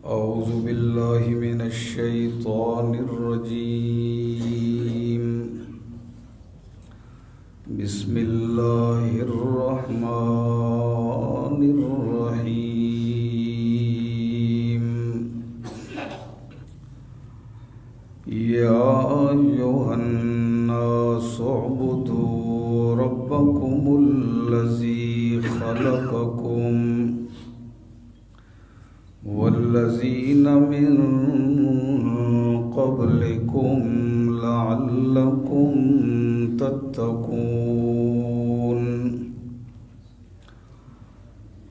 أعوذ بالله من الشيطان الرجيم. بسم الله الرحمن الرحيم. يا أيها الناس اعبدوا ربكم الذي خلقكم والذين من قبلكم لعلكم تتقون.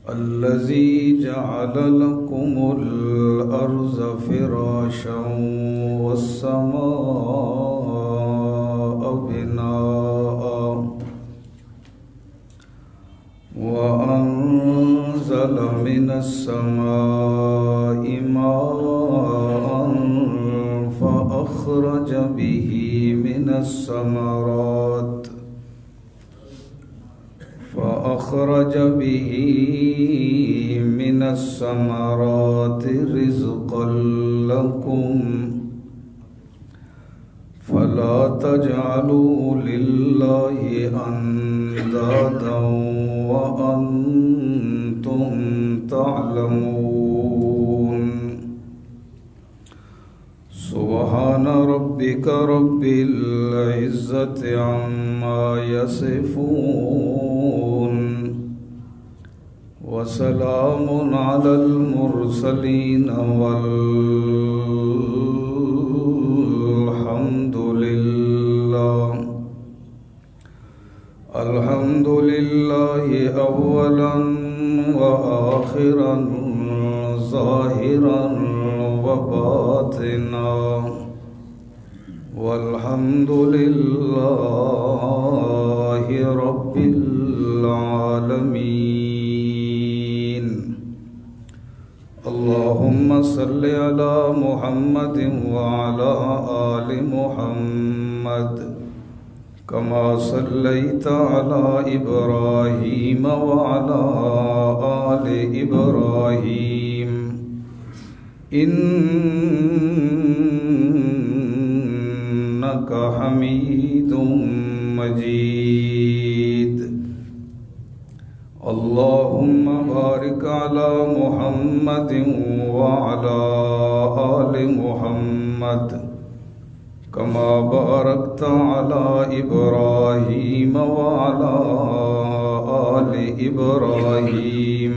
الذي جعل لكم الأرض فراشا والسماء بناء وأنزل من السماء ماء فأخرج به من الثمرات رزقا لكم فلا تجعلوا لله أندادا وأنتم تعلمون. سبحان ربك رب العزة عما يصفون وسلام على المرسلين الحمد لله أولا وآخرا ظاهرا وباطنا والحمد لله رب العالمين. اللهم صل على محمد وعلى آل محمد كما صليت على إبراهيم وعلى آل إبراهيم إنك حميد مجيد. اللهم بارك على محمد وعلى آل محمد كما باركت على إبراهيم وعلى آل إبراهيم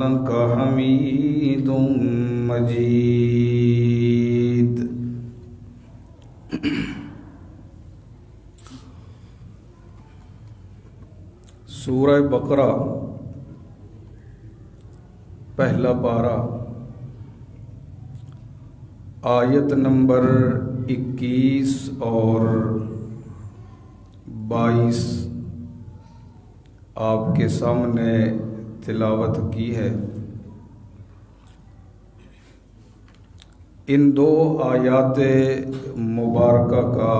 إنك حميد مجيد. سورہ بقرہ پہلا پارہ آیت نمبر 21 اور 22 آپ کے سامنے تلاوت کی ہے. ان دو آیات مبارکہ کا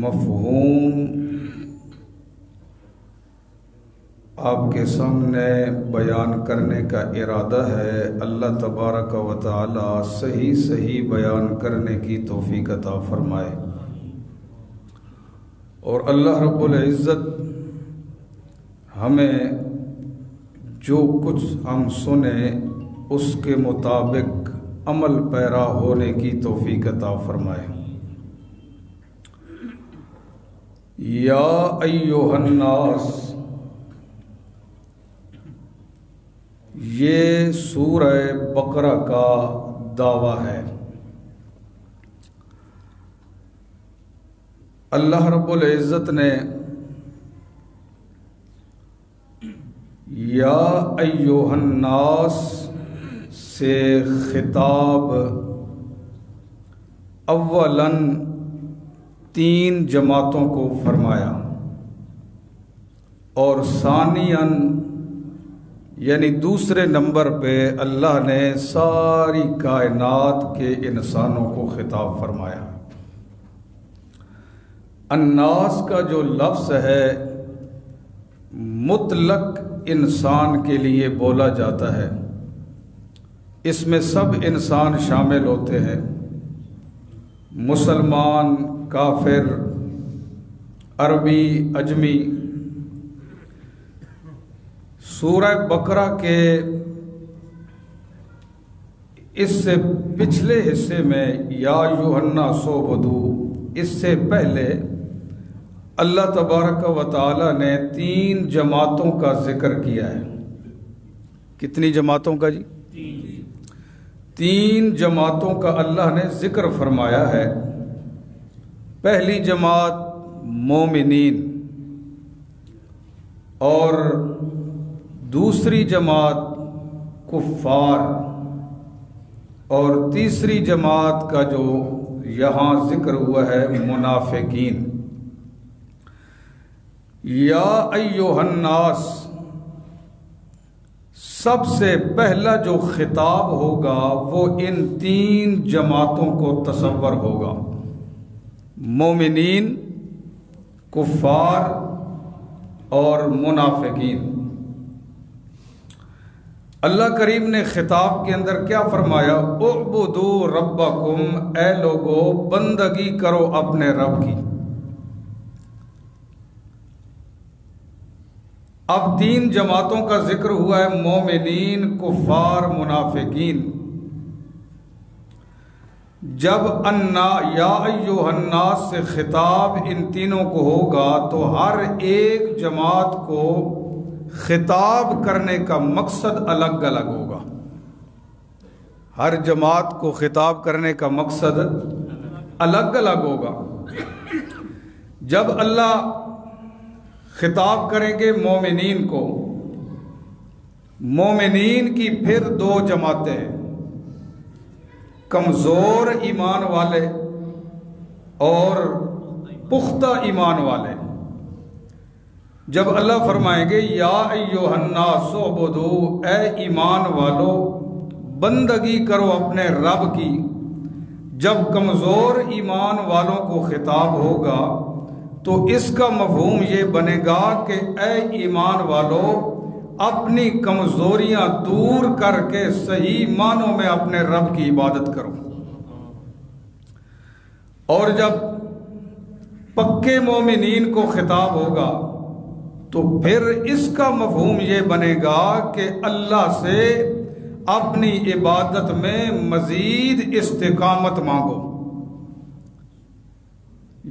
مفہوم آپ کے سامنے بیان کرنے کا ارادہ ہے. اللہ تبارک و تعالی صحیح بیان کرنے کی توفیق عطا فرمائے اور اللہ رب العزت ہمیں جو کچھ ہم سنیں اس کے مطابق عمل پیرا ہونے کی توفیق عطا فرمائے. یا ایھا الناس، یہ سورہ بقرہ کا دعویٰ ہے. اللہ رب العزت نے یا ایھا الناس سے خطاب اولاً 3 جماعتوں کو فرمایا اور ثانیاً یعنی دوسرے نمبر پہ اللہ نے ساری کائنات کے انسانوں کو خطاب فرمایا. الناس کا جو لفظ ہے مطلق انسان کے لیے بولا جاتا ہے، اس میں سب انسان شامل ہوتے ہیں، مسلمان، کافر، عربی، اجمی۔ سورہ بقرہ کے اس سے پچھلے حصے میں یا ایھا الناس اعبدوا، اس سے پہلے اللہ تبارک و تعالی نے 3 جماعتوں کا ذکر کیا ہے۔ کتنی جماعتوں کا جی؟ 3 جماعتوں کا اللہ نے ذکر فرمایا ہے۔ پہلی جماعت مومنین، اور دوسری جماعت کفار، اور تیسری جماعت کا جو یہاں ذکر ہوا ہے منافقین۔ یا ایھا الناس، سب سے پہلا جو خطاب ہوگا وہ ان 3 جماعتوں کو تصور ہوگا، مومنین، کفار اور منافقین۔ اللہ کریم نے خطاب کے اندر کیا فرمایا؟ اعبدوا ربکم، اے لوگو بندگی کرو اپنے رب کی۔ اب 3 جماعتوں کا ذکر ہوا ہے، مومنین، کفار، منافقین۔ جب یا ایھا الناس سے خطاب ان تینوں کو ہوگا تو ہر ایک جماعت کو خطاب کرنے کا مقصد الگ الگ ہوگا۔ ہر جماعت کو خطاب کرنے کا مقصد الگ الگ ہوگا۔ جب اللہ خطاب کریں گے مومنین کو، مومنین کی پھر 2 جماعتیں ہیں، کمزور ایمان والے اور پختہ ایمان والے۔ جب اللہ فرمائیں گے یا ایھا الناس اعبدوا، اے ایمان والو بندگی کرو اپنے رب کی، جب کمزور ایمان والوں کو خطاب ہوگا تو اس کا مفہوم یہ بنے گا کہ اے ایمان والو اپنی کمزوریاں دور کر کے صحیح معنوں میں اپنے رب کی عبادت کرو۔ اور جب پکے مومنین کو خطاب ہوگا تو پھر اس کا مفہوم یہ بنے گا کہ اللہ سے اپنی عبادت میں مزید استقامت مانگو۔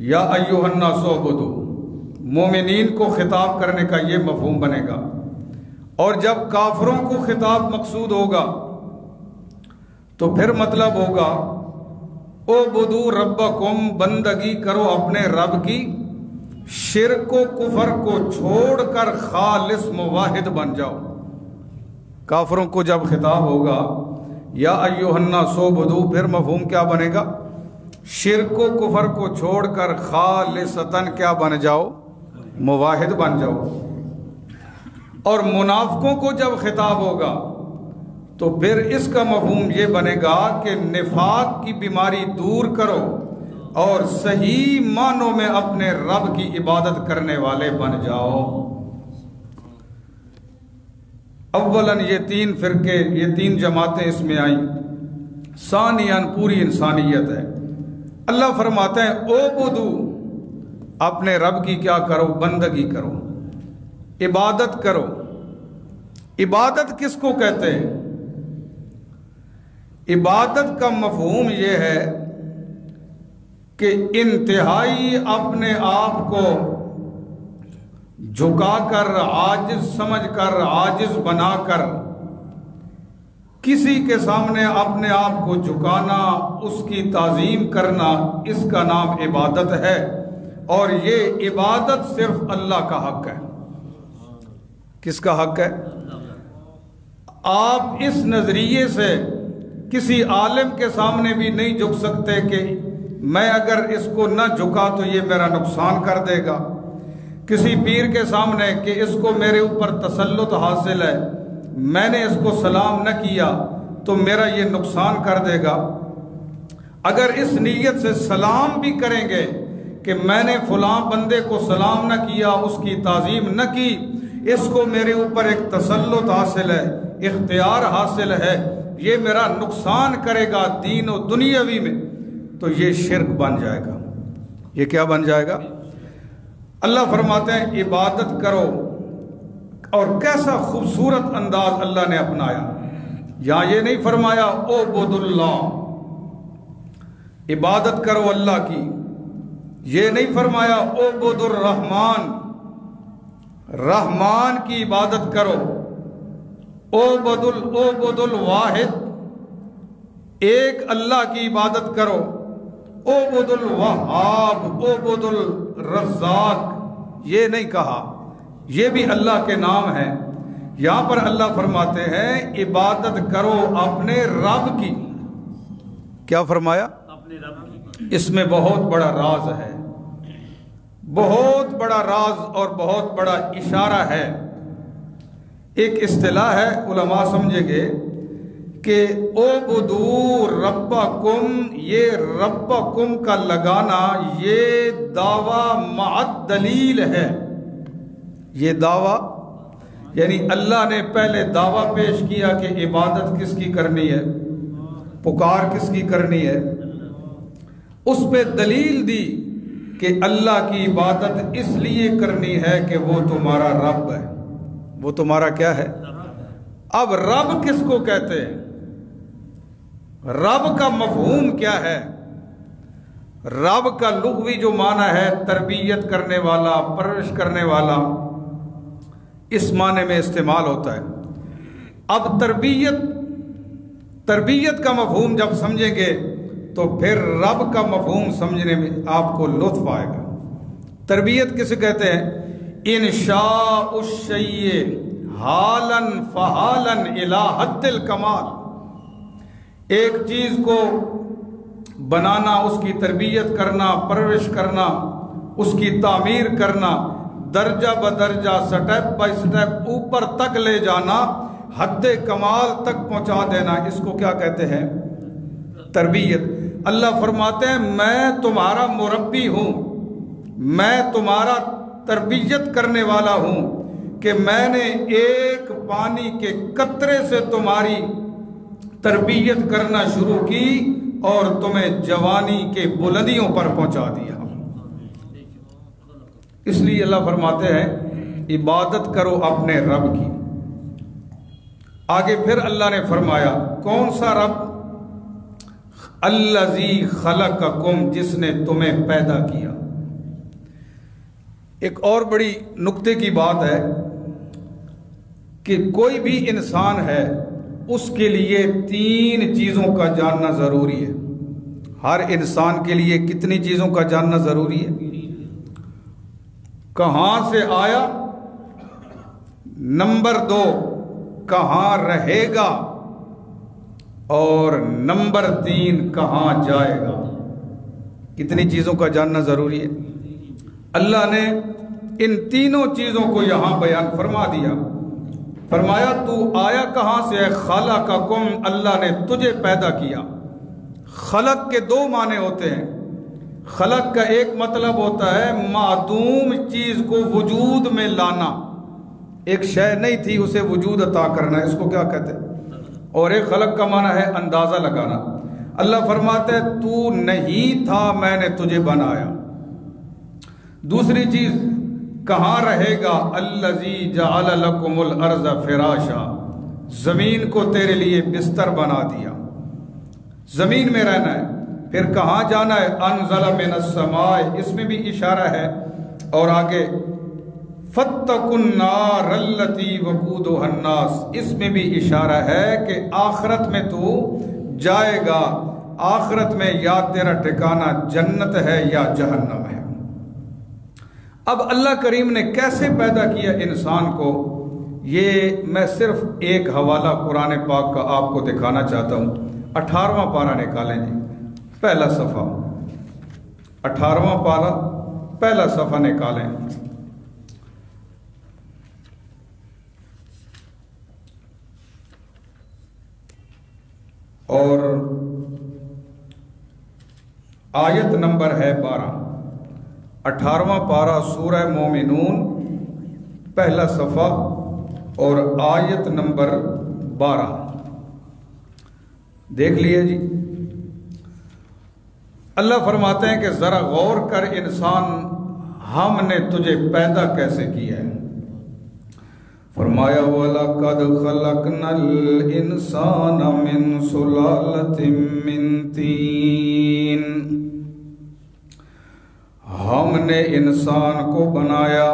یا ایھا الناس اعبدوا، مومنین کو خطاب کرنے کا یہ مفہوم بنے گا۔ اور جب کافروں کو خطاب مقصود ہوگا تو پھر مطلب ہوگا اعبدوا ربکم، بندگی کرو اپنے رب کی، شرک و کفر کو چھوڑ کر خالص موحد بن جاؤ۔ کافروں کو جب خطاب ہوگا یا ایھا الناس اعبدوا، پھر مفہوم کیا بنے گا؟ شرک و کفر کو چھوڑ کر خالصتاً کیا بن جاؤ؟ موحد بن جاؤ۔ اور منافقوں کو جب خطاب ہوگا تو پھر اس کا مفہوم یہ بنے گا کہ نفاق کی بیماری دور کرو اور صحیح معنوں میں اپنے رب کی عبادت کرنے والے بن جاؤ۔ اولاً یہ 3 فرقے، یہ 3 جماعتیں اس میں آئیں۔ ثانیاً پوری انسانیت ہے۔ اللہ فرماتے ہیں اعبدوا، اپنے رب کی کیا کرو؟ بندگی کرو، عبادت کرو۔ عبادت کس کو کہتے ہیں؟ عبادت کا مفہوم یہ ہے کہ انتہائی اپنے آپ کو جھکا کر، عاجز سمجھ کر، عاجز بنا کر کسی کے سامنے اپنے آپ کو جھکانا، اس کی تعظیم کرنا، اس کا نام عبادت ہے۔ اور یہ عبادت صرف اللہ کا حق ہے۔ کس کا حق ہے؟ آپ اس نظریے سے کسی عالم کے سامنے بھی نہیں جھک سکتے کہ میں اگر اس کو نہ جھکا تو یہ میرا نقصان کر دے گا۔ کسی پیر کے سامنے کہ اس کو میرے اوپر تسلط حاصل ہے، میں نے اس کو سلام نہ کیا تو میرا یہ نقصان کر دے گا۔ اگر اس نیت سے سلام بھی کریں گے کہ میں نے فلاں بندے کو سلام نہ کیا، اس کی تعظیم نہ کی، اس کو میرے اوپر ایک تسلط حاصل ہے، اختیار حاصل ہے، یہ میرا نقصان کرے گا دین و دنیاوی میں، تو یہ شرک بن جائے گا۔ یہ کیا بن جائے گا؟ اللہ فرماتے ہیں عبادت کرو، اور کیسا خوبصورت انداز اللہ نے اپنایا۔ یہاں یہ نہیں فرمایا اعبد اللہ، عبادت کرو اللہ کی، یہ نہیں فرمایا اعبد الرحمن، رحمان کی عبادت کرو، اعبد الواحد، ایک اللہ کی عبادت کرو، اعبد الوہاب، اعبد الرزاق، یہ نہیں کہا، یہ بھی اللہ کے نام ہیں۔ یہاں پر اللہ فرماتے ہیں عبادت کرو اپنے رب کی۔ کیا فرمایا؟ اپنے رب کی۔ اس میں بہت بڑا راز ہے، بہت بڑا راز اور بہت بڑا اشارہ ہے۔ ایک اصطلاح ہے، علماء سمجھیں گے کہ اعبدوا ربکم، یہ ربکم کا لگانا یہ دعویٰ مع دلیل ہے۔ یہ دعویٰ یعنی اللہ نے پہلے دعویٰ پیش کیا کہ عبادت کس کی کرنی ہے، پکار کس کی کرنی ہے، اس پہ دلیل دی کہ اللہ کی عبادت اس لیے کرنی ہے کہ وہ تمہارا رب ہے۔ وہ تمہارا کیا ہے؟ اب رب کس کو کہتے ہیں؟ رب کا مفہوم کیا ہے؟ رب کا لغوی جو معنی ہے تربیت کرنے والا، پرورش کرنے والا، اس معنی میں استعمال ہوتا ہے۔ اب تربیت کا مفہوم جب سمجھیں گے تو پھر رب کا مفہوم سمجھنے میں آپ کو لطف آئے گا۔ تربیت کسے کہتے ہیں؟ انشاء الشیء حالا فحالا الی حد الکمال، ایک چیز کو بنانا، اس کی تربیت کرنا، پرورش کرنا، اس کی تعمیر کرنا، درجہ بدرجہ، سٹیپ بائی سٹیپ اوپر تک لے جانا، حد کمال تک پہنچا دینا، اس کو کیا کہتے ہیں؟ تربیت۔ اللہ فرماتے ہیں میں تمہارا مربی ہوں، میں تمہارا تربیت کرنے والا ہوں، کہ میں نے ایک پانی کے قطرے سے تمہاری تربیت کرنا شروع کی اور تمہیں جوانی کے بلندیوں پر پہنچا دیا۔ اس لیے اللہ فرماتے ہیں عبادت کرو اپنے رب کی۔ آگے پھر اللہ نے فرمایا کون سا رب؟ الذی خلقکم، جس نے تمہیں پیدا کیا۔ ایک اور بڑی نکتے کی بات ہے کہ کوئی بھی انسان ہے اس کے لیے تین چیزوں کا جاننا ضروری ہے۔ ہر انسان کے لیے کتنی چیزوں کا جاننا ضروری ہے؟ کہاں سے آیا، نمبر 2 کہاں رہے گا، اور نمبر 3 کہاں جائے گا۔ کتنی چیزوں کا جاننا ضروری ہے؟ اللہ نے ان تینوں چیزوں کو یہاں بیان فرما دیا۔ فرمایا تو آیا کہاں سے؟ خلقکم، اللہ نے تجھے پیدا کیا۔ خلق کے 2 معنی ہوتے ہیں۔ خلق کا ایک مطلب ہوتا ہے معدوم چیز کو وجود میں لانا، ایک شے نہیں تھی اسے وجود عطا کرنا، اس کو کیا کہتے ہیں؟ اور ایک خلق کا معنی ہے اندازہ لگانا۔ اللہ فرماتے ہیں تو نہیں تھا، میں نے تجھے بنایا۔ دوسری چیز کہاں رہے گا؟ الذی جعل لکم الارض فراشا، زمین کو تیرے لیے بستر بنا دیا، زمین میں رہنا ہے۔ پھر کہاں جانا ہے؟ انزل من السماء، اس میں بھی اشارہ ہے۔ اور آگے فاتقوا النار التی وقودها الناس، اس میں بھی اشارہ ہے کہ آخرت میں تو جائے گا، آخرت میں یا تیرا ٹھکانہ جنت ہے یا جہنم ہے۔ اب اللہ کریم نے کیسے پیدا کیا انسان کو، یہ میں صرف ایک حوالہ قرآن پاک کا آپ کو دکھانا چاہتا ہوں۔ 18واں پارہ نکالیں جی، پہلا صفحہ، 18واں پارہ پہلا صفحہ نکالیں۔ اور آیت نمبر ہے 12، 18واں پارہ سورہ مومنون پہلا صفحہ اور آیت نمبر 12 دیکھ لیے جی۔ اللہ فرماتے ہیں کہ ذرا غور کر انسان، ہم نے تجھے پیدا کیسے کیا ہے۔ فرمایا وَلَقَدْ خَلَقْنَا الْإِنسَانَ مِنْ سُلَالَةٍ مِّن طِينٍ، ہم نے انسان کو بنایا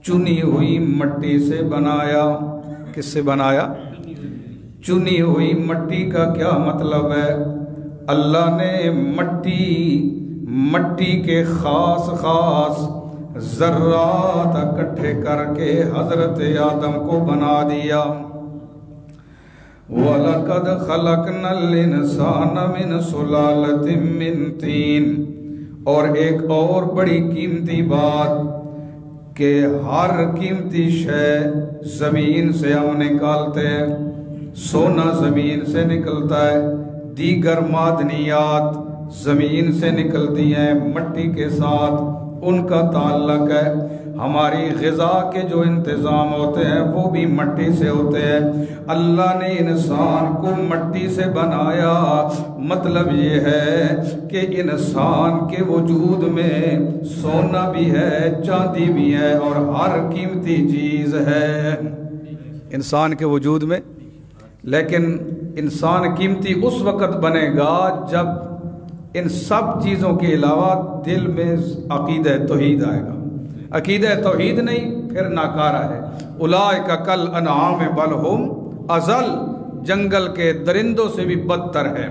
چنی ہوئی مٹی سے بنایا۔ کس سے بنایا؟ چنی ہوئی مٹی کا کیا مطلب ہے؟ اللہ نے مٹی کے خاص ذرات اکٹھے کر کے حضرت آدم کو بنا دیا۔ وَلَقَدْ خَلَقْنَا الْإِنسَانَ مِنْ سُلَالَةٍ مِّن طِينٍ، اور ایک اور بڑی قیمتی بات کہ ہر قیمتی شے زمین سے ہم نکالتے ہیں، سونا زمین سے نکلتا ہے، دیگر معدنیات زمین سے نکلتی ہیں، مٹی کے ساتھ ان کا تعلق ہے۔ ہماری غذا کے جو انتظام ہوتے ہیں وہ بھی مٹی سے ہوتے ہیں۔ اللہ نے انسان کو مٹی سے بنایا، مطلب یہ ہے کہ انسان کے وجود میں سونا بھی ہے، چاندی بھی ہے اور ہر قیمتی چیز ہے انسان کے وجود میں۔ لیکن انسان قیمتی اس وقت بنے گا جب ان سب چیزوں کے علاوہ دل میں عقیدہ توحید آئے گا۔ عقیدہ توحید نہیں پھر ناکارہ ہے۔ اولئک کالانعام بل ہم اضل، جنگل کے درندوں سے بھی بدتر ہے۔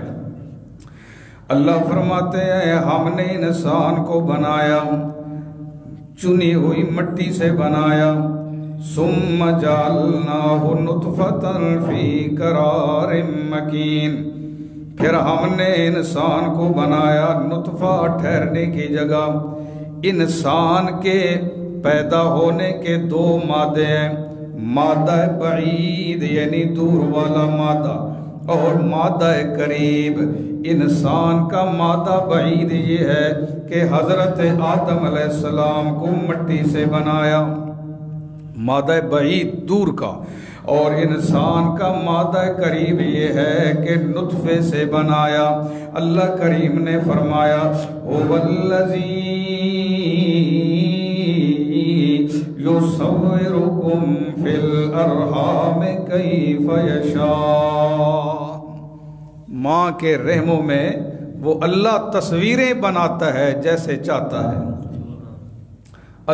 اللہ فرماتے ہیں ہم نے انسان کو بنایا، چنی ہوئی مٹی سے بنایا، ثم جعلناہ نطفۃ فی قرار مکین، پھر ہم نے انسان کو بنایا نطفہ ٹھہرنے کی جگہ۔ انسان کے پیدا ہونے کے دو مادے ہیں، مادہ بعید یعنی دور والا مادہ اور مادہ قریب۔ انسان کا مادہ بعید یہ ہے کہ حضرت آدم علیہ السلام کو مٹی سے بنایا، مادہ بعید دور کا، اور انسان کا مادہ قریب یہ ہے کہ نطفے سے بنایا۔ اللہ کریم نے فرمایا هو الذی یصورکم فی الارحام کیف یشاء، ماں کے رحموں میں وہ اللہ تصویریں بناتا ہے جیسے چاہتا ہے۔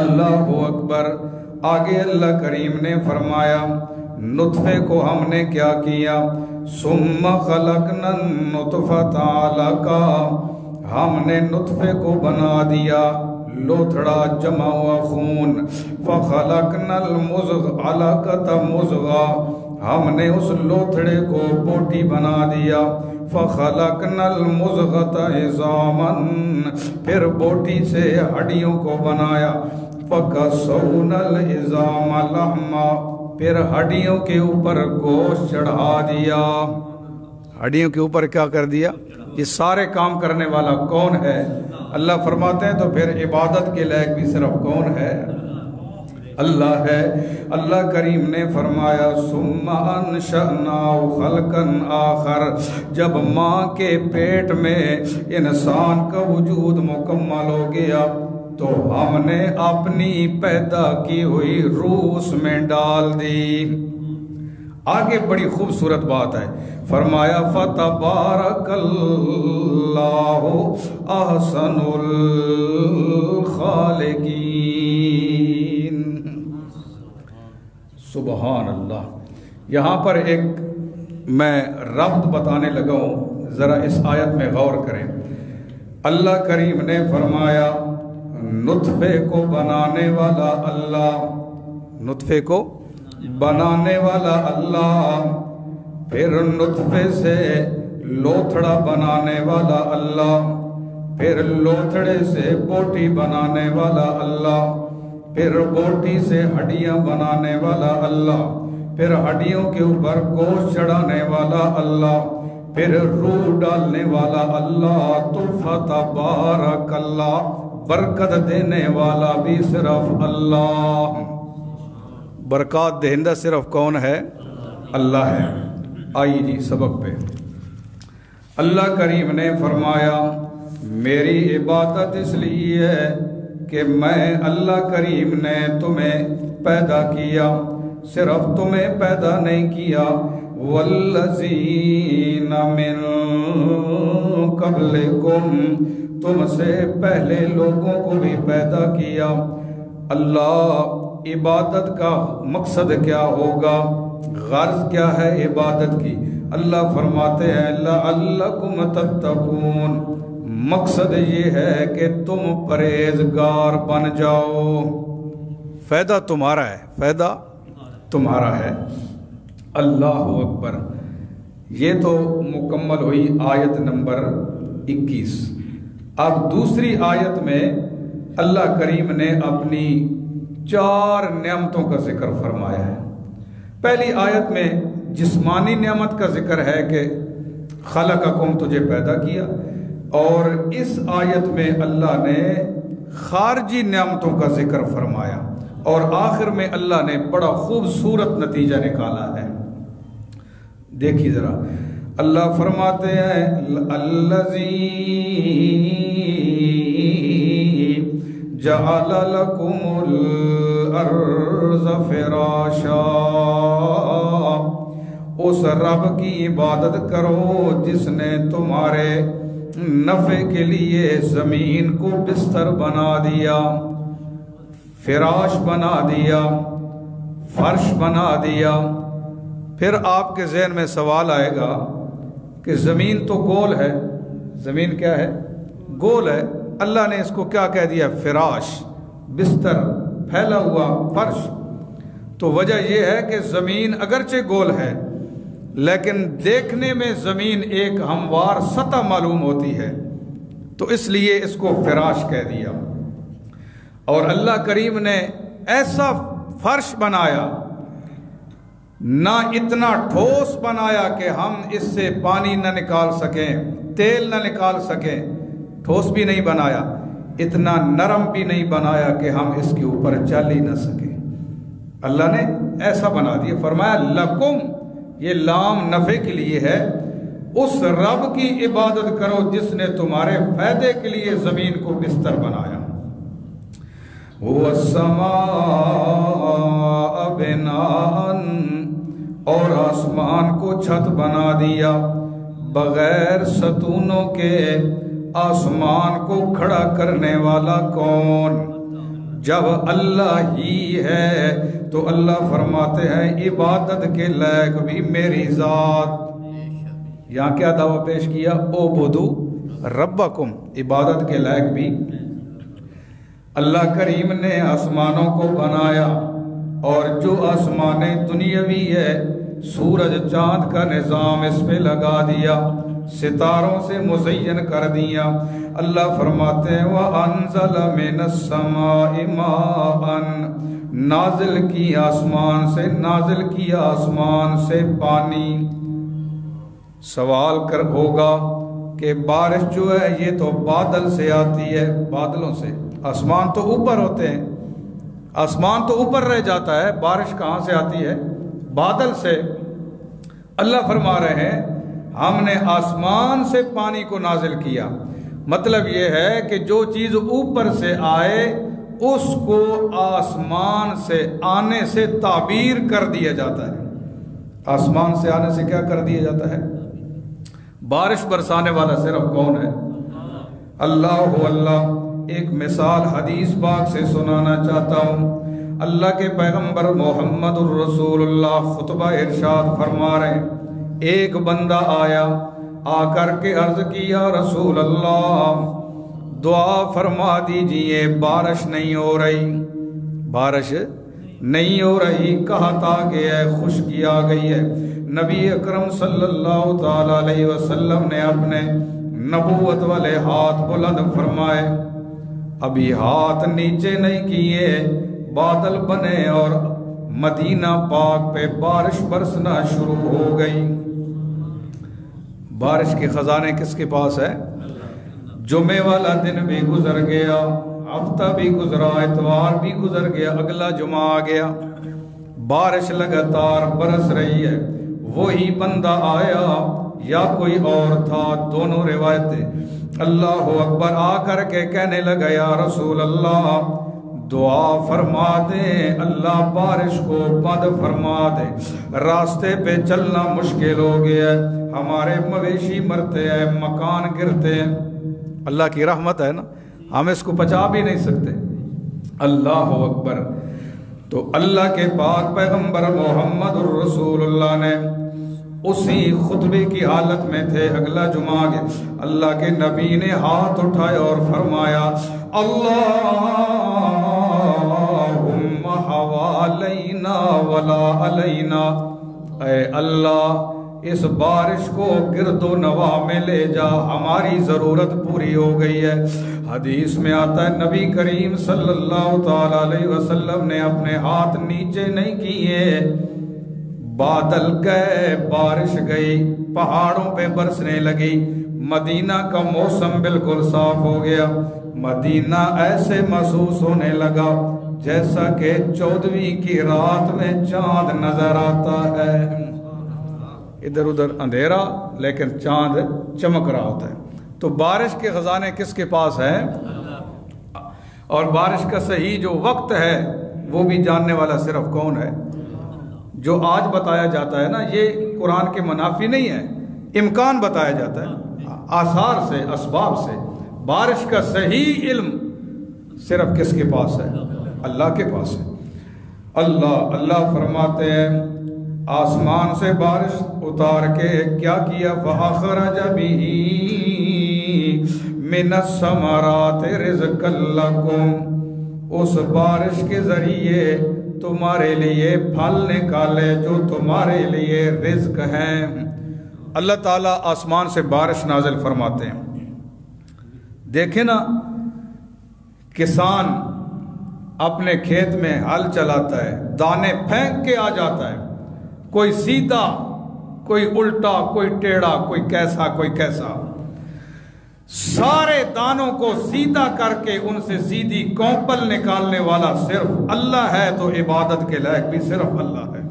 اللہ اکبر۔ آگے اللہ کریم نے فرمایا نطفے کو ہم نے کیا کیا، ثم خلقنا النطفۃ علقہ، ہم نے نطفے کو بنا دیا لوتھڑا جمع ہوا خون، فخلقنا علقۃ مضغہ، ہم نے اس لوتھڑے کو بوٹی بنا دیا، فخلقنا المضغۃ عظاما، پھر بوٹی سے ہڈیوں کو بنایا، فکسونا العظام لحما، پھر ہڈیوں کے اوپر گوشت چڑھا دیا۔ ہڈیوں کے اوپر کیا کر دیا؟ یہ سارے کام کرنے والا کون ہے؟ اللہ فرماتے ہیں تو پھر عبادت کے لائق بھی صرف کون ہے؟ اللہ ہے۔ اللہ کریم نے فرمایا ثم انشأناه خلقا آخر، جب ماں کے پیٹ میں انسان کا وجود مکمل ہو گیا تو ہم نے اپنی پیدا کی ہوئی روح اس میں ڈال دی۔ آگے بڑی خوبصورت بات ہے، فرمایا فتبارک اللہ احسن الخالقین۔ سبحان اللہ۔ یہاں پر ایک میں ربط بتانے لگا ہوں، ذرا اس آیت میں غور کریں۔ اللہ کریم نے فرمایا نطفے کو بنانے والا اللہ، نطفے کو بنانے والا اللہ، پھر نطفے سے لوتھڑا بنانے والا اللہ، پھر لوتھڑے سے بوٹی بنانے والا اللہ، پھر بوٹی سے ہڈیاں بنانے والا اللہ، پھر ہڈیوں کے اوپر گوشت چڑھانے والا اللہ، پھر روح ڈالنے والا اللہ۔ تو فتبارک اللہ، برکت دینے والا بھی صرف اللہ۔ برکات دہندہ صرف کون ہے؟ اللہ ہے۔ آئیے جی سبق پہ۔ اللہ کریم نے فرمایا میری عبادت اس لیے ہے کہ میں اللہ کریم نے تمہیں پیدا کیا، صرف تمہیں پیدا نہیں کیا، والذین من قبلکم، تم سے پہلے لوگوں کو بھی پیدا کیا۔ اللہ عبادت کا مقصد کیا ہوگا، غرض کیا ہے عبادت کی؟ اللہ فرماتے ہیں لعلکم تتقون، مقصد یہ ہے کہ تم پرہیزگار بن جاؤ۔ فائدہ تمہارا ہے، فائدہ تمہارا ہے۔ اللہ اکبر۔ یہ تو مکمل ہوئی آیت نمبر 21۔ اب دوسری آیت میں اللہ کریم نے اپنی 4 نعمتوں کا ذکر فرمایا ہے۔ پہلی آیت میں جسمانی نعمت کا ذکر ہے کہ خلقکم، تجھے پیدا کیا، اور اس آیت میں اللہ نے خارجی نعمتوں کا ذکر فرمایا، اور آخر میں اللہ نے بڑا خوبصورت نتیجہ نکالا ہے۔ دیکھیے ذرا، اللہ فرماتے ہیں الذی جعل لکم الارض فراشا، اس رب کی عبادت کرو جس نے تمہارے نفع کے لیے زمین کو بستر بنا دیا، فراش بنا دیا، فرش بنا دیا۔ پھر آپ کے ذہن میں سوال آئے گا کہ زمین تو گول ہے، زمین کیا ہے؟ گول ہے، اللہ نے اس کو کیا کہہ دیا؟ فراش، بستر، پھیلا ہوا فرش۔ تو وجہ یہ ہے کہ زمین اگرچہ گول ہے لیکن دیکھنے میں زمین ایک ہموار سطح معلوم ہوتی ہے، تو اس لیے اس کو فراش کہہ دیا۔ اور اللہ کریم نے ایسا فرش بنایا، نہ اتنا ٹھوس بنایا کہ ہم اس سے پانی نہ نکال سکیں، تیل نہ نکال سکیں، ٹھوس بھی نہیں بنایا، اتنا نرم بھی نہیں بنایا کہ ہم اس کے اوپر چل ہی نہ سکیں۔ اللہ نے ایسا بنا دیا۔ فرمایا لکم، یہ لام نفع کے لیے ہے، اس رب کی عبادت کرو جس نے تمہارے فائدے کے لیے زمین کو بستر بنایا۔ وَالسَّمَاءَ بِنَاءً، اور آسمان کو چھت بنا دیا، بغیر ستونوں کے آسمان کو کھڑا کرنے والا کون؟ جب اللہ ہی ہے تو اللہ فرماتے ہیں عبادت کے لائق بھی میری ذات۔ یہاں کیا دعویٰ پیش کیا؟ اعبدوا ربکم، عبادت کے لائق بھی اللہ کریم نے آسمانوں کو بنایا، اور جو آسمانیں دنیاوی ہے، سورج چاند کا نظام اس پہ لگا دیا، ستاروں سے مزین کر دیا۔ اللہ فرماتے ہیں وَأَنزَلَ مِنَ السَّمَاءِ مَاءً، نازل کی آسمان سے، نازل کیا آسمان سے پانی۔ سوال کر ہوگا کہ بارش جو ہے یہ تو بادل سے آتی ہے، بادلوں سے، آسمان تو اوپر ہوتے ہیں، آسمان تو اوپر رہ جاتا ہے، بارش کہاں سے آتی ہے؟ بادل سے۔ اللہ فرما رہے ہیں ہم نے آسمان سے پانی کو نازل کیا، مطلب یہ ہے کہ جو چیز اوپر سے آئے اس کو آسمان سے آنے سے تعبیر کر دیا جاتا ہے۔ آسمان سے آنے سے کیا کر دیا جاتا ہے؟ بارش برسانے والا صرف کون ہے؟ اللہ اللہ۔ ایک مثال حدیث پاک سے سنانا چاہتا ہوں۔ اللہ کے پیغمبر محمد الرسول اللہ خطبہ ارشاد فرما رہے ہیں، ایک بندہ آیا، آ کر کے عرض کیا رسول اللہ دعا فرما دیجئے، بارش نہیں ہو رہی، بارش نہیں ہو رہی، کہا تھا کہ اے خشکی آ گئی ہے۔ نبی اکرم صلی اللہ تعالی علیہ وسلم نے اپنے نبوت والے ہاتھ بلند فرمائے، ابھی ہاتھ نیچے نہیں کیے، بادل بنے اور مدینہ پاک پہ بارش برسنا شروع ہو گئی۔ بارش کے خزانے کس کے پاس ہے؟ جمعے والا دن بھی گزر گیا، ہفتہ بھی گزرا، اتوار بھی گزر گیا، اگلا جمعہ آ گیا، بارش لگاتار برس رہی ہے، وہی بندہ آیا یا کوئی اور تھا، دونوں روایتیں۔ اللہ اکبر، آ کر کے کہنے لگا یا رسول اللہ دعا فرما دے، اللہ بارش کو بند فرما دے، راستے پہ چلنا مشکل ہو گیا ہے، ہمارے مویشی مرتے ہیں، مکان گرتے ہیں۔ اللہ کی رحمت ہے نا، ہم اس کو بچا بھی نہیں سکتے۔ اللہ اکبر۔ تو اللہ کے پاک پیغمبر محمد الرسول اللہ نے اسی خطبے کی حالت میں تھے، اگلا جمعہ گیا، اللہ کے نبی نے ہاتھ اٹھائے اور فرمایا اللہم حوالینا ولا علینا، اے اللہ اس بارش کو گرد و نواح میں لے جا، ہماری ضرورت پوری ہو گئی ہے۔ حدیث میں آتا ہے نبی کریم صلی اللہ تعالی علیہ وسلم نے اپنے ہاتھ نیچے نہیں کیے، بادل گئے، بارش گئی، پہاڑوں پہ برسنے لگی، مدینہ کا موسم بالکل صاف ہو گیا، مدینہ ایسے محسوس ہونے لگا جیسا کہ 14ویں کی رات میں چاند نظر آتا ہے، ادھر ادھر اندھیرا لیکن چاند چمک رہا ہوتا ہے۔ تو بارش کے خزانے کس کے پاس ہیں؟ اور بارش کا صحیح جو وقت ہے وہ بھی جاننے والا صرف کون ہے؟ جو آج بتایا جاتا ہے نا، یہ قرآن کے منافی نہیں ہے، امکان بتایا جاتا ہے آثار سے، اسباب سے۔ بارش کا صحیح علم صرف کس کے پاس ہے؟ اللہ کے پاس ہے۔ اللہ فرماتے ہیں آسمان سے بارش اتار کے کیا کیا؟ فَأَخْرَجَ بِهِ مِنَ الثَّمَرَاتِ رِزْقًا لَكُمْ، اس بارش کے ذریعے تمہارے لیے پھل نکالے جو تمہارے لیے رزق ہیں۔ اللہ تعالیٰ آسمان سے بارش نازل فرماتے ہیں۔ دیکھیں نا، کسان اپنے کھیت میں ہل چلاتا ہے، دانے پھینک کے آ جاتا ہے، کوئی سیدھا، کوئی الٹا، کوئی ٹیڑھا، کوئی کیسا، کوئی کیسا، سارے دانوں کو سیدھا کر کے ان سے سیدھی کونپل نکالنے والا صرف اللہ ہے، تو عبادت کے لائق بھی صرف اللہ ہے۔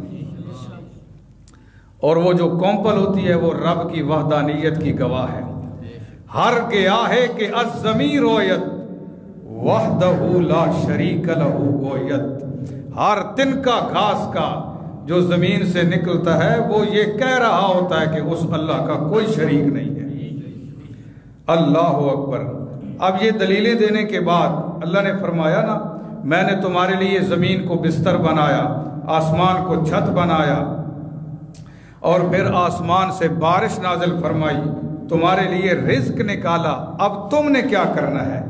اور وہ جو کونپل ہوتی ہے وہ رب کی وحدانیت کی گواہ ہے۔ ہر گیاہے کہ الضمیر رویت وحدہ لا شریک لہ گویت، ہر تنکا گھاس کا جو زمین سے نکلتا ہے وہ یہ کہہ رہا ہوتا ہے کہ اس اللہ کا کوئی شریک نہیں ہے۔ اللہ اکبر۔ اب یہ دلیلیں دینے کے بعد اللہ نے فرمایا نا، میں نے تمہارے لیے زمین کو بستر بنایا، آسمان کو چھت بنایا، اور پھر آسمان سے بارش نازل فرمائی، تمہارے لیے رزق نکالا، اب تم نے کیا کرنا ہے؟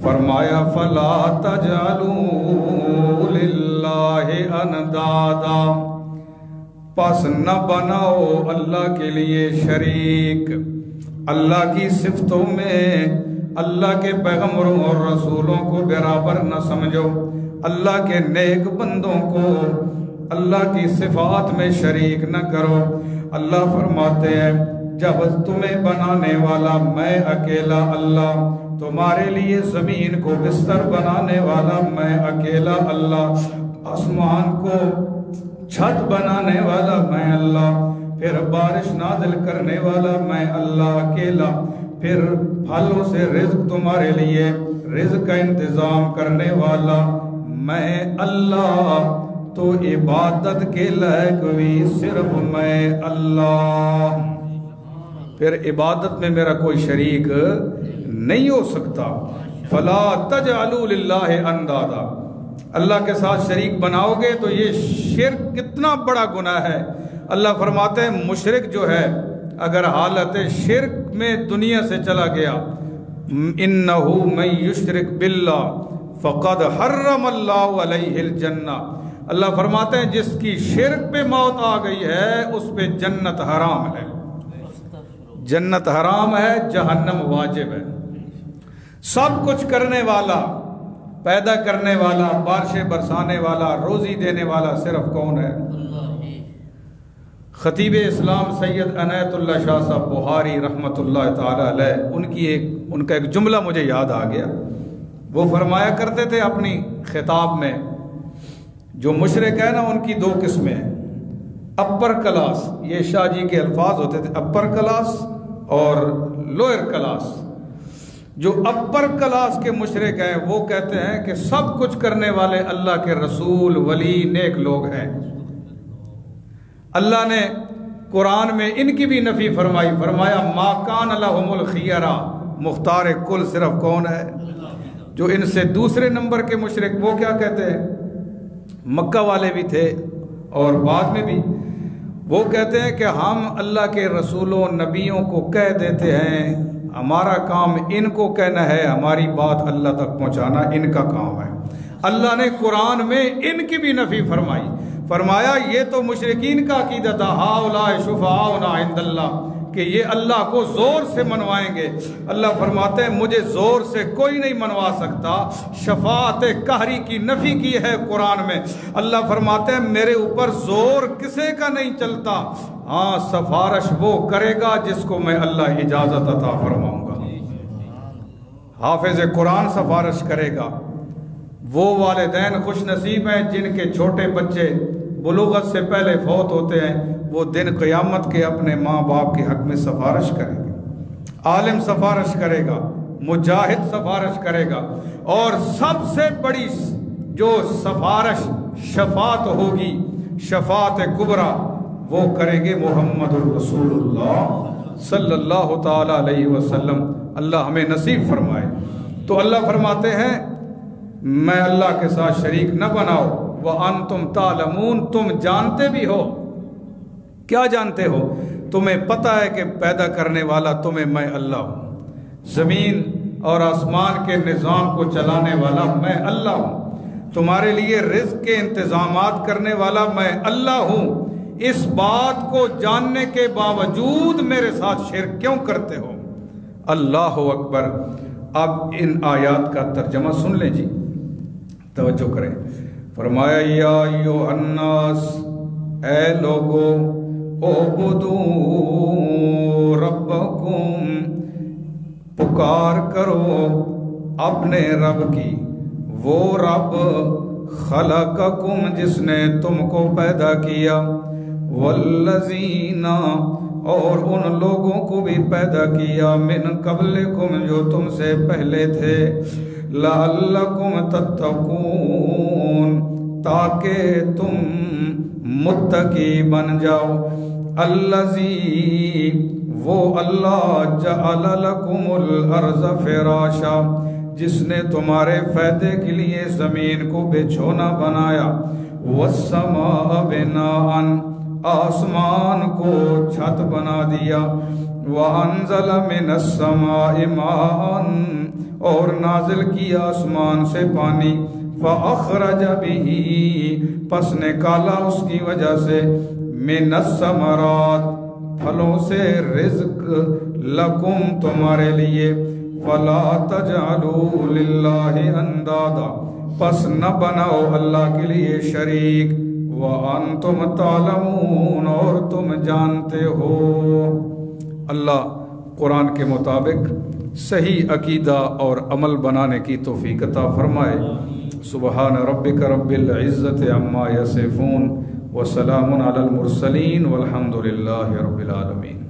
فرمایا فَلَا تَجْعَلُوا لِلَّهِ أَنْدَادًا، پس نہ بناؤ اللہ کے لیے شریک۔ اللہ کی صفتوں میں اللہ کے پیغمبروں اور رسولوں کو برابر نہ سمجھو، اللہ کے نیک بندوں کو اللہ کی صفات میں شریک نہ کرو۔ اللہ فرماتے ہیں جب تمہیں بنانے والا میں اکیلا اللہ، تمہارے لیے زمین کو بستر بنانے والا میں اکیلا اللہ، آسمان کو چھت بنانے والا میں اللہ، پھر بارش نازل کرنے والا میں اللہ اکیلا، پھر پھلوں سے رزق تمہارے لیے رزق کا انتظام کرنے والا میں اللہ، تو عبادت کے لائق بھی صرف میں اللہ، پھر عبادت میں میرا کوئی شریک نہیں ہو سکتا۔ فلا تجعلوا للہ اندادا، اللہ کے ساتھ شریک بناؤ گے تو یہ شرک کتنا بڑا گناہ ہے۔ اللہ فرماتے ہیں مشرک جو ہے اگر حالت شرک میں دنیا سے چلا گیا، انہو من یشرک باللہ فقد حرم اللہ علیہ الجنہ، اللہ فرماتے ہیں جس کی شرک پہ موت آ گئی ہے اس پہ جنت حرام ہے، جنت حرام ہے، جہنم واجب ہے۔ سب کچھ کرنے والا، پیدا کرنے والا، بارشیں برسانے والا، روزی دینے والا صرف کون ہے؟ خطیب اسلام سید عنایت اللہ شاہ صاحب بخاری رحمۃ اللہ تعالی علیہ، ان کا ایک جملہ مجھے یاد آ گیا۔ وہ فرمایا کرتے تھے اپنی خطاب میں، جو مشرک ہے نا ان کی دو قسمیں ہیں، اپر کلاس، یہ شاہ جی کے الفاظ ہوتے تھے، اپر کلاس اور لوئر کلاس۔ جو اپر کلاس کے مشرک ہیں وہ کہتے ہیں کہ سب کچھ کرنے والے اللہ کے رسول، ولی، نیک لوگ ہیں۔ اللہ نے قرآن میں ان کی بھی نفی فرمائی، فرمایا ما کان لہم الخیرہ، مختار کل صرف کون ہے؟ جو ان سے دوسرے نمبر کے مشرک، وہ کیا کہتے ہیں؟ مکہ والے بھی تھے اور بعد میں بھی، وہ کہتے ہیں کہ ہم اللہ کے رسولوں، نبیوں کو کہہ دیتے ہیں، ہمارا کام ان کو کہنا ہے، ہماری بات اللہ تک پہنچانا ان کا کام ہے۔ اللہ نے قرآن میں ان کی بھی نفی فرمائی، فرمایا یہ تو مشرکین کا عقیدہ تھا، ہؤلاء شفعاؤنا عند اللہ، کہ یہ اللہ کو زور سے منوائیں گے۔ اللہ فرماتے ہیں مجھے زور سے کوئی نہیں منوا سکتا۔ شفاعت قہری کی نفی کی ہے قرآن میں۔ اللہ فرماتے ہیں میرے اوپر زور کسی کا نہیں چلتا، ہاں سفارش وہ کرے گا جس کو میں اللہ اجازت عطا فرماؤں گا۔ حافظ قرآن سفارش کرے گا۔ وہ والدین خوش نصیب ہیں جن کے چھوٹے بچے بلوغت سے پہلے فوت ہوتے ہیں، وہ دن قیامت کے اپنے ماں باپ کے حق میں سفارش کریں گے۔ عالم سفارش کرے گا، مجاہد سفارش کرے گا، اور سب سے بڑی جو سفارش شفاعت ہوگی، شفاعت کبریٰ، وہ کریں گے محمد الرسول اللہ صلی اللہ تعالی علیہ وسلم۔ اللہ ہمیں نصیب فرمائے۔ تو اللہ فرماتے ہیں میں اللہ کے ساتھ شریک نہ بناؤ، وَأَنْتُمْ تَعْلَمُونَ، تم جانتے بھی ہو۔ کیا جانتے ہو؟ تمہیں پتہ ہے کہ پیدا کرنے والا تمہیں میں اللہ ہوں، زمین اور آسمان کے نظام کو چلانے والا میں اللہ ہوں، تمہارے لیے رزق کے انتظامات کرنے والا میں اللہ ہوں۔ اس بات کو جاننے کے باوجود میرے ساتھ شرک کیوں کرتے ہو؟ اللہ اکبر۔ اب ان آیات کا ترجمہ سن لیں جی، توجہ کریں۔ فرمایا یا ایھا الناس، اے لوگو، اعبدوا ربکم، پکار کرو اپنے رب کی، وہ رب خلقکم، جس نے تم کو پیدا کیا، والذین، اور ان لوگوں کو بھی پیدا کیا، من قبلکم، جو تم سے پہلے تھے، لعلکم تتقون، تاکہ تم متقی بن جاؤ۔ الذی، وہ اللہ، جعل لکم الارض فراشا، جس نے تمہارے فائدے کے لیے زمین کو بچھونا بنایا، والسماء بناء، آسمان کو چھت بنا دیا، وانزل من السماء ماء، اور نازل کیا آسمان سے پانی، فاخرج به، پس نکالا اس کی وجہ سے، من الثمرات، پھلوں سے، رزق، لکم، تمہارے لیے، فلا تجعلوا للہ اندادا، پس نہ بناؤ اللہ کے لیے شریک، وانتم تعلمون، اور تم جانتے ہو۔ اللہ قرآن کے مطابق صحیح عقیدہ اور عمل بنانے کی توفیق عطا فرمائے۔ سبحان ربک رب العزت عما یصفون، وسلام علی المرسلین، والحمد للہ رب العالمین۔